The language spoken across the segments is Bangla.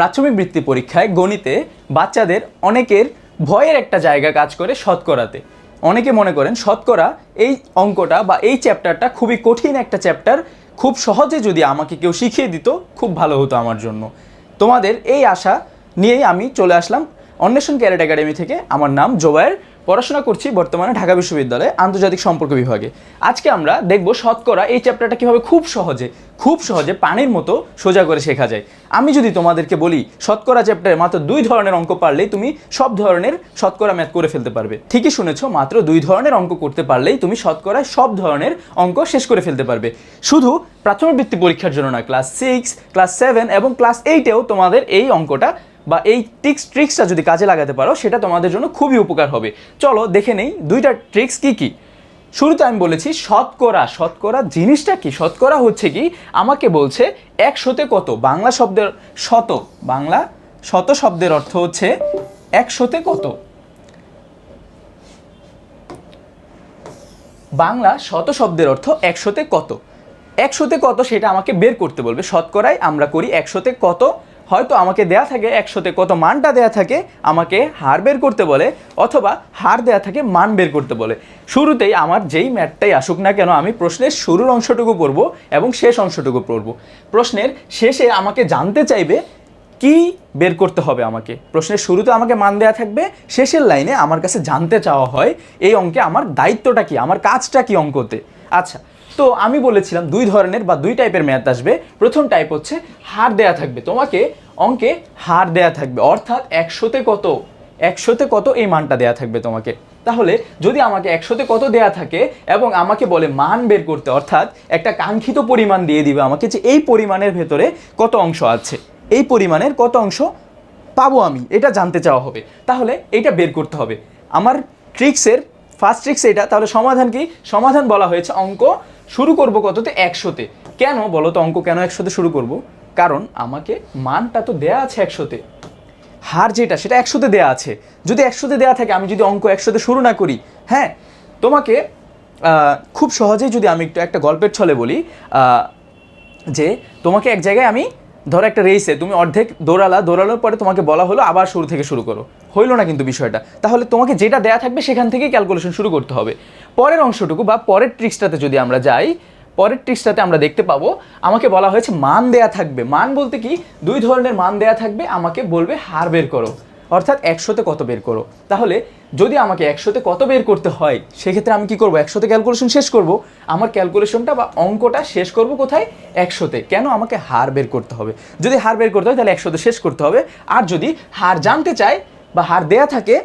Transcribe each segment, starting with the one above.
প্রাথমিক বৃত্তি পরীক্ষায় গণিতে বাচ্চাদের অনেকের ভয়ের একটা জায়গা কাজ করে শতকরাতে। অনেকে মনে করেন শতকরা এই অঙ্কটা বা এই চ্যাপ্টারটা খুবই কঠিন একটা চ্যাপ্টার, খুব সহজে যদি আমাকে কেউ শিখিয়ে দিত খুব ভালো হতো আমার জন্য। তোমাদের এই আশা নিয়েই আমি চলে আসলাম অন্বেষণ ক্যারেট একাডেমি থেকে। আমার নাম জোবায়ের, পড়াশোনা করছি বর্তমানে ঢাকা বিশ্ববিদ্যালয়ে আন্তর্জাতিক সম্পর্ক বিভাগে। আজকে আমরা দেখব শতকরা এই চ্যাপ্টারটা কীভাবে খুব সহজে পানির মতো সোজা করে শেখা যায়। আমি যদি তোমাদেরকে বলি শতকরা চ্যাপ্টারে মাত্র 2 ধরনের অঙ্ক পারলেই তুমি সব ধরনের শতকরা ম্যাথ করে ফেলতে পারবে। ঠিকই শুনেছো, মাত্র 2 ধরনের অঙ্ক করতে পারলেই তুমি শতকরায় সব ধরনের অঙ্ক শেষ করে ফেলতে পারবে। শুধু প্রাথমিক বৃত্তি পরীক্ষার জন্য না, ক্লাস 6, ক্লাস 7 এবং ক্লাস 8এও তোমাদের এই অঙ্কটা বা এই ট্রিক্সটা যদি কাজে লাগাতে পারো সেটা তোমাদের জন্য খুবই উপকার হবে। চলো দেখে নেই 2টা ট্রিক্স কি কি। শুরুতে আমি বলেছি শতকরা জিনিসটা কি। শতকরা হচ্ছে কি, আমাকে বলছে 100তে কত। বাংলা শত শব্দের অর্থ হচ্ছে 100তে কত। বাংলা শত শব্দের অর্থ 100তে কত। 100তে কত সেটা আমাকে বের করতে বলবে। শতকরায় আমরা করি 100তে কত, হয়তো আমাকে দেয়া থাকে 100তে কত মানটা দেয়া থাকে, আমাকে হার বের করতে বলে, অথবা হার দেয়া থাকে মান বের করতে বলে। শুরুতেই আমার যেই ম্যাথটাই আসুক না কেন আমি প্রশ্নের শুরুর অংশটুকু পড়ব এবং শেষ অংশটুকু পড়ব। প্রশ্নের শেষে আমাকে জানতে চাইবে কি বের করতে হবে আমাকে। প্রশ্নের শুরুতে আমাকে মান দেয়া থাকবে, শেষের লাইনে আমার কাছে জানতে চাওয়া হয় এই অঙ্কে আমার দায়িত্বটা কি, আমার কাজটা কি অঙ্কতে। আচ্ছা, তো আমি বলেছিলাম 2 ধরনের বা 2 টাইপের ম্যাথ আসবে। প্রথম টাইপ হচ্ছে হার দেয়া থাকবে, তোমাকে অঙ্কে হার দেয়া থাকবে, অর্থাৎ 100তে কত এই মানটা দেয়া থাকবে তোমাকে। তাহলে যদি আমাকে 100তে কত দেয়া থাকে এবং আমাকে বলে মান বের করতে, অর্থাৎ একটা কাঙ্ক্ষিত পরিমাণ দিয়ে দিবে আমাকে যে এই পরিমাণের ভেতরে কত অংশ আছে, এই পরিমাণের কত অংশ পাবো আমি, এটা জানতে চাওয়া হবে। তাহলে এইটা বের করতে হবে। আমার ফার্স্ট ট্রিক্স এটা। তাহলে সমাধান কি? সমাধান বলা হয়েছে অঙ্ক শুরু করব কততে? 100তে। কেন বলো তো অঙ্ক কেন 100তে শুরু করব? কারণ আমাকে মানটা তো দেয়া আছে 100তে, হার যেটা সেটা 100তে দেয়া আছে। যদি 100তে দেয়া থাকে, আমি যদি অঙ্ক 100তে শুরু না করি, হ্যাঁ, তোমাকে খুব সহজেই যদি আমি একটু একটা গল্পের ছলে বলি, যে তোমাকে এক জায়গায় আমি ধরো একটা রেসে তুমি অর্ধেক দৌড়ানোর পরে তোমাকে বলা হলো আবার শুরু থেকে শুরু করো, হইলো না কিন্তু বিষয়টা। তাহলে তোমাকে যেটা দেয়া থাকবে সেখান থেকেই ক্যালকুলেশন শুরু করতে হবে। পরের অংশটুকু বা পরের ট্রিক্সটাতে যদি আমরা যাই, পরের ট্রিক্সটাতে আমরা দেখতে পাবো আমাকে বলা হয়েছে মান দেয়া থাকবে। মান বলতে কি, 2 ধরনের মান দেয়া থাকবে, আমাকে বলবে হার বের করো, অর্থাৎ 100তে কত বের করো। তাহলে যদি আমাকে 100তে কত বের করতে হয়, সেক্ষেত্রে আমি কি করব? 100তে ক্যালকুলেশন শেষ করব। আমার ক্যালকুলেশনটা বা অঙ্কটা শেষ করব কোথায়? 100তে। কেন? আমাকে হার বের করতে হবে। যদি হার বের করতে হয় তাহলে 100তে শেষ করতে হবে। আর যদি হার জানতে চাই বা হার দেয়া থাকে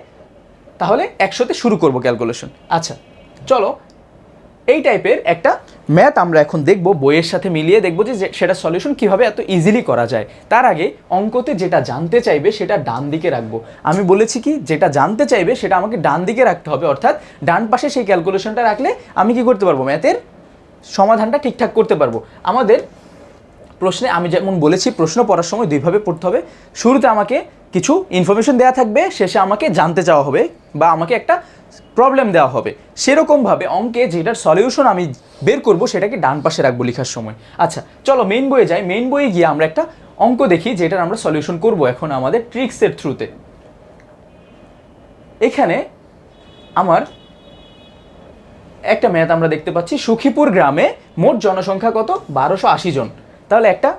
তাহলে 100তে শুরু করব ক্যালকুলেশন। আচ্ছা, চলো এই টাইপের একটা ম্যাথ আমরা এখন দেখব, বইয়ের সাথে মিলিয়ে দেখব যে সেটা সলিউশন কিভাবে এত ইজিলি করা যায়। তার আগে অঙ্কতে যেটা জানতে চাইবে সেটা ডান দিকে রাখবো। আমি বলেছি কি, যেটা জানতে চাইবে সেটা আমাকে ডান দিকে রাখতে হবে, অর্থাৎ ডান পাশে সেই ক্যালকুলেশনটা রাখলে আমি কি করতে পারবো? ম্যাথের সমাধানটা ঠিকঠাক করতে পারবো। আমাদের প্রশ্নে আমি যেমন বলেছি, প্রশ্ন পড়ার সময় 2 ভাবে পড়তে হবে। শুরুতে আমাকে কিছু ইনফরমেশন দেওয়া থাকবে, শেষে আমাকে জানতে চাওয়া হবে বা আমাকে একটা প্রবলেম দেওয়া হবে। সেরকমভাবে অঙ্কে যেটার সলিউশন আমি বের করব সেটাকে ডান পাশে রাখবো লেখার সময়। আচ্ছা, চলো মেইন বইয়ে যাই। মেইন বইয়ে গিয়ে আমরা একটা অঙ্ক দেখি যেটার আমরা সলিউশন করব এখন আমাদের ট্রিক্সের থ্রুতে। এখানে আমার একটা ম্যাথ আমরা দেখতে পাচ্ছি, সুখীপুর গ্রামে মোট জনসংখ্যা কত? 1280 জন। তাহলে একটা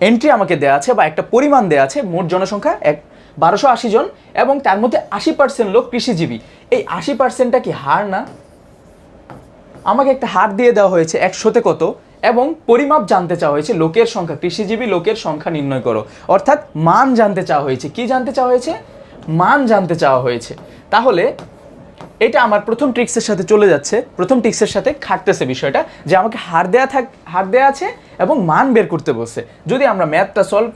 এন্ট্রি আমাকে দেওয়া আছে বা একটা পরিমাণ দেওয়া আছে, মোট জনসংখ্যা 1280 জন এবং তার মধ্যে 80% লোক কৃষিজীবী। এই 80%টা কি হার না? আমাকে একটা হার দিয়ে দেওয়া হয়েছে 100তে কত এবং পরিমাপ জানতে চাওয়া হয়েছে লোকের সংখ্যা, কৃষিজীবী লোকের সংখ্যা নির্ণয় করো, অর্থাৎ মান জানতে চাওয়া হয়েছে। কি জানতে চাওয়া হয়েছে? মান জানতে চাওয়া হয়েছে। তাহলে এটা আমার প্রথম ট্রিক্সের সাথে চলে যাচ্ছে, প্রথম ট্রিক্সের সাথে খাটতেছে বিষয়টা, যে আমাকে হার দেয়া আছে এবং মান বের করতে বলছে। যদি আমরা ম্যাথটা সলভ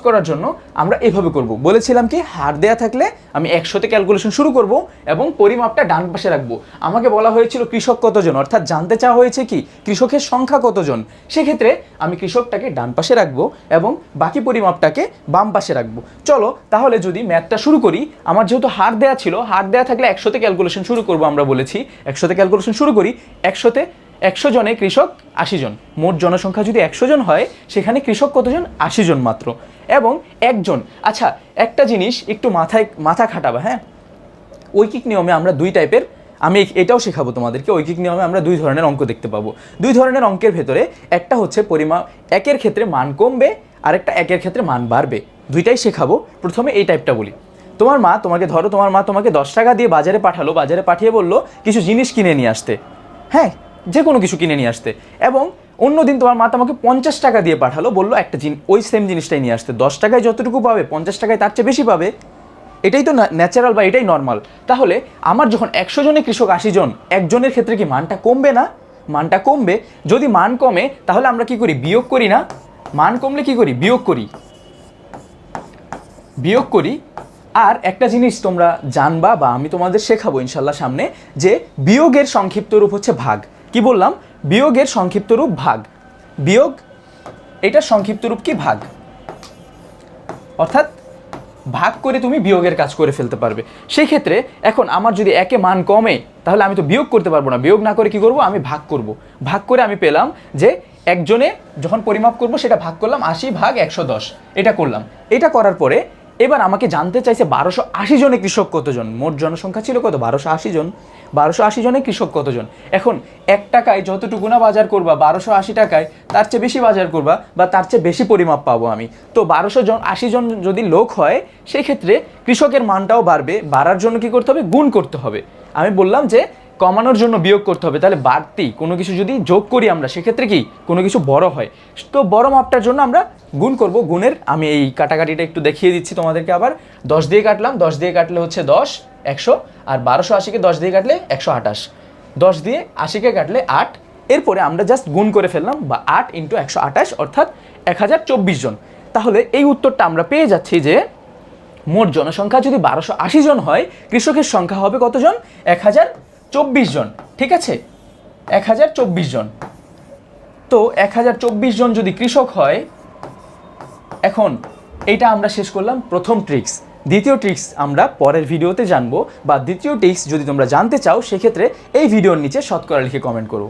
করার জন্য আমরা এভাবে করব। বলেছিলাম কি, হার দেয়া থাকলে আমি 100তে ক্যালকুলেশন শুরু করব এবং পরিমাপটা ডান পাশে রাখবো। আমাকে বলা হয়েছিল কৃষক কতজন, অর্থাৎ জানতে চাওয়া হয়েছে কি কৃষকের সংখ্যা কতজন। সেক্ষেত্রে আমি কৃষকটাকে ডান পাশে রাখবো এবং বাকি পরিমাপটাকে বাম পাশে রাখবো। চলো তাহলে যদি ম্যাথটা শুরু করি, আমার যেহেতু হার দেয়া ছিল, হার দেয়া থাকলে 100তে ক্যালকুলেশন শুরু করব। আমরা বলেছি 100তে ক্যালকুলেশন শুরু করি। 100তে 100 জনে কৃষক 80 জন, মোট জনসংখ্যা যদি 100 জন হয় সেখানে কৃষক কতজন? 80 জন মাত্র। এবং একজন, আচ্ছা একটা জিনিস একটু মাথা খাটাবা, হ্যাঁ, ঐকিক নিয়মে আমরা দুই টাইপের, আমি এটাও শেখাবো তোমাদেরকে, ঐকিক নিয়মে আমরা দুই ধরনের অঙ্ক দেখতে পাবো। দুই ধরনের অঙ্কের ভেতরে একটা হচ্ছে একের ক্ষেত্রে মান কমবে, আরেকটা একের ক্ষেত্রে মান বাড়বে, দুইটাই শেখাবো। প্রথমে এই টাইপটা বলি। তোমার মা তোমাকে 10 টাকা দিয়ে বাজারে পাঠালো, বাজারে পাঠিয়ে বললো কিছু জিনিস কিনে নিয়ে আসতে, হ্যাঁ, যে কোনো কিছু কিনে নিয়ে আসতে। এবং অন্যদিন তোমার মা তোমাকে 50 টাকা দিয়ে পাঠালো, বললো একটা ওই সেম জিনিসটাই নিয়ে আসতে। 10 টাকায় যতটুকু পাবে 50 টাকায় তার চেয়ে বেশি পাবে, এটাই তো ন্যাচারাল বা এটাই নর্মাল। তাহলে আমার যখন 100 জনের কৃষক 80 জন, একজনের ক্ষেত্রে কি মানটা কমবে না? মানটা কমবে। যদি মান কমে তাহলে আমরা কি করি? বিয়োগ করি না? মান কমলে কি করি? বিয়োগ করি। আর একটা জিনিস তোমরা জানবা বা আমি তোমাদের শেখাবো ইনশাল্লাহ সামনে, যে বিয়োগের সংক্ষিপ্ত রূপ হচ্ছে ভাগ। কি বললাম? বিয়োগের সংক্ষিপ্ত রূপ ভাগ। বিয়োগ, এটার সংক্ষিপ্ত রূপ কি? ভাগ। অর্থাৎ ভাগ করে তুমি বিয়োগের কাজ করে ফেলতে পারবে। সেই ক্ষেত্রে এখন আমার যদি একে মান কমে তাহলে আমি তো বিয়োগ করতে পারবো না, বিয়োগ না করে কি করব? আমি ভাগ করব। ভাগ করে আমি পেলাম যে একজনে যখন পরিমাপ করব সেটা ভাগ করলাম 80 ভাগ 110, এটা করলাম। এটা করার পরে এবার আমাকে জানতে চাইছে 1280 জনে কৃষক কতজন। মোট জনসংখ্যা ছিল কত? 1280 জন। 1280 জনে কৃষক কতজন? এখন 1 টাকায় যতটুকু না বাজার করবা, 1280 টাকায় তার চেয়ে বেশি বাজার করবা বা তার চেয়ে বেশি পরিমাপ পাবো আমি। তো 1280 জন যদি লোক হয় সেই ক্ষেত্রে কৃষকের মানটাও বাড়বে। বাড়ার জন্য কি করতে হবে? গুণ করতে হবে। আমি বললাম যে কমানোর জন্য বিয়োগ করতে হবে। তাহলে বাড়তি কোনো কিছু যদি যোগ করি আমরা সেক্ষেত্রে কি কোনো কিছু বড় হয়, তো বড় মাপটার জন্য আমরা গুণ করব। গুণের আমি এই কাটাকাটিটা একটু দেখিয়ে দিচ্ছি তোমাদেরকে। আবার 10 দিয়ে কাটলাম, 10 দিয়ে কাটলে হচ্ছে 10, 100, আর 1280-কে 10 দিয়ে কাটলে 128, 10 দিয়ে 80-কে কাটলে 8। এরপরে আমরা জাস্ট গুণ করে ফেললাম, বা 8 × 128 অর্থাৎ 1024 জন। তাহলে এই উত্তরটা আমরা পেয়ে যাচ্ছি যে মোট জনসংখ্যা যদি 1280 জন হয়, কৃষকের সংখ্যা হবে কতজন? 1024 জন। ঠিক আছে, 1024 জন। তো 1024 জন যদি কৃষক হয়, এখন এটা আমরা শেষ করলাম প্রথম ট্রিক্স। দ্বিতীয় ট্রিক্স আমরা পরের ভিডিওতে জানবো, বা দ্বিতীয় ট্রিক্স যদি তোমরা জানতে চাও সেক্ষেত্রে এই ভিডিওর নিচে শতকরা লিখে কমেন্ট করো।